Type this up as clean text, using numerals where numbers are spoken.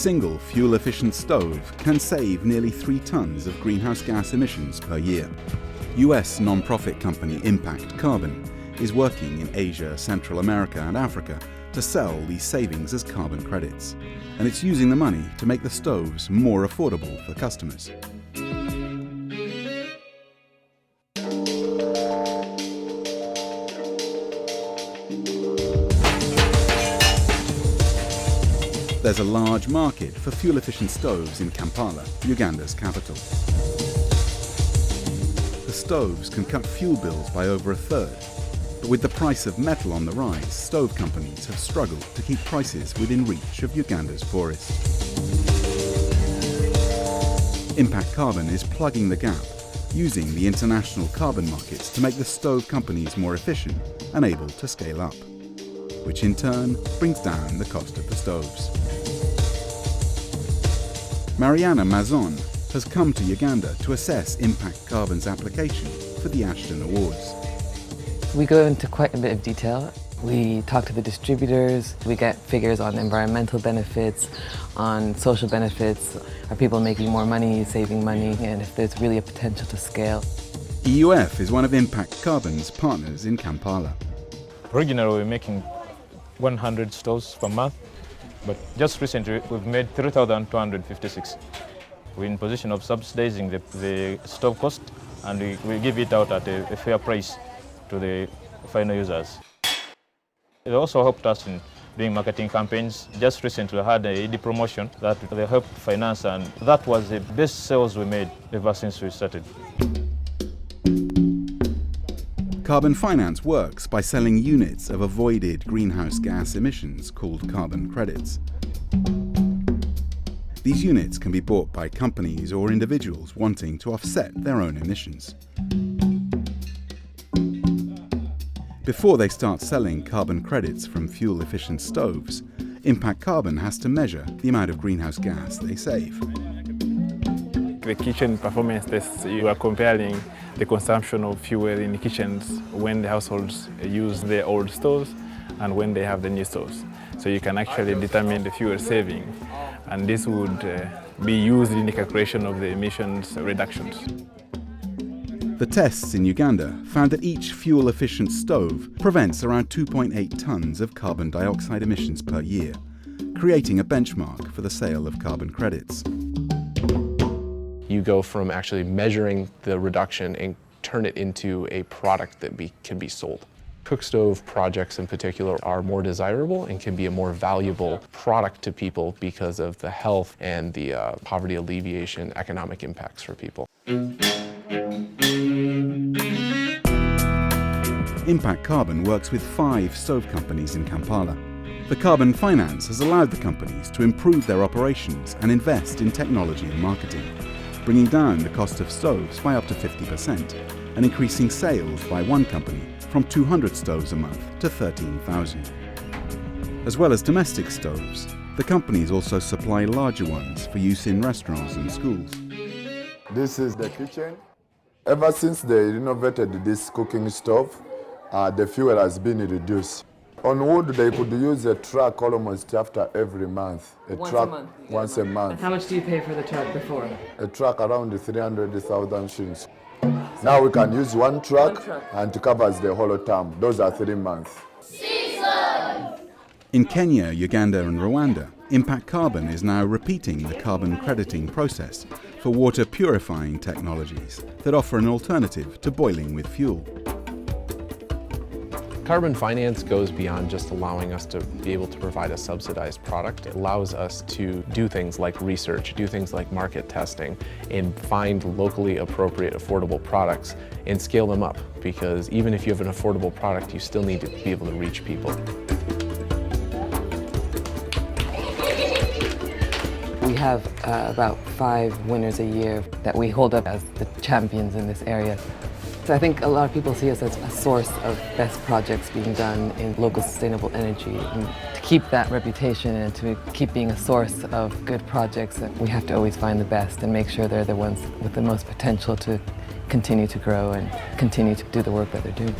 single fuel-efficient stove can save nearly 3 tons of greenhouse gas emissions per year. US non-profit company Impact Carbon is working in Asia, Central America and Africa to sell these savings as carbon credits, and it's using the money to make the stoves more affordable for customers. There's a large market for fuel-efficient stoves in Kampala, Uganda's capital. The stoves can cut fuel bills by over a third, but with the price of metal on the rise, stove companies have struggled to keep prices within reach of Uganda's poorest. Impact Carbon is plugging the gap, using the international carbon markets to make the stove companies more efficient and able to scale up, which in turn brings down the cost of the stoves. Mariana Mazon has come to Uganda to assess Impact Carbon's application for the Ashden Awards. We go into quite a bit of detail. We talk to the distributors, we get figures on environmental benefits, on social benefits, are people making more money, saving money, and if there's really a potential to scale. EUF is one of Impact Carbon's partners in Kampala. Originally we were making 100 stoves per month, but just recently we've made 3,256. We're in position of subsidizing the stove cost, and we give it out at a fair price to the final users. It also helped us in doing marketing campaigns. Just recently I had an ED promotion that they helped finance, and that was the best sales we made ever since we started. Carbon finance works by selling units of avoided greenhouse gas emissions called carbon credits. These units can be bought by companies or individuals wanting to offset their own emissions. Before they start selling carbon credits from fuel-efficient stoves, Impact Carbon has to measure the amount of greenhouse gas they save. The kitchen performance tests, you are comparing the consumption of fuel in kitchens when the households use their old stoves and when they have the new stoves. So you can actually determine the fuel saving, and this would be used in the calculation of the emissions reductions. The tests in Uganda found that each fuel-efficient stove prevents around 2.8 tons of carbon dioxide emissions per year, creating a benchmark for the sale of carbon credits. You go from actually measuring the reduction and turn it into a product that can be sold. Cook stove projects in particular are more desirable and can be a more valuable product to people because of the health and the poverty alleviation economic impacts for people. Impact Carbon works with 5 stove companies in Kampala. The carbon finance has allowed the companies to improve their operations and invest in technology and marketing, bringing down the cost of stoves by up to 50% and increasing sales by one company from 200 stoves a month to 13,000. As well as domestic stoves, the companies also supply larger ones for use in restaurants and schools. This is the kitchen. Ever since they renovated this cooking stove, the fuel has been reduced. On wood, they could use a truck almost after every month. Once a month. And how much do you pay for the truck before? A truck around 300,000 shillings. Now we can use one truck and it covers the whole term. Those are 3 months. In Kenya, Uganda and Rwanda, Impact Carbon is now repeating the carbon crediting process for water purifying technologies that offer an alternative to boiling with fuel. Carbon finance goes beyond just allowing us to be able to provide a subsidized product. It allows us to do things like research, do things like market testing, and find locally appropriate, affordable products and scale them up. Because even if you have an affordable product, you still need to be able to reach people. We have about 5 winners a year that we hold up as the champions in this area. So I think a lot of people see us as a source of best projects being done in local sustainable energy. And to keep that reputation and to keep being a source of good projects, we have to always find the best and make sure they're the ones with the most potential to continue to grow and continue to do the work that they're doing.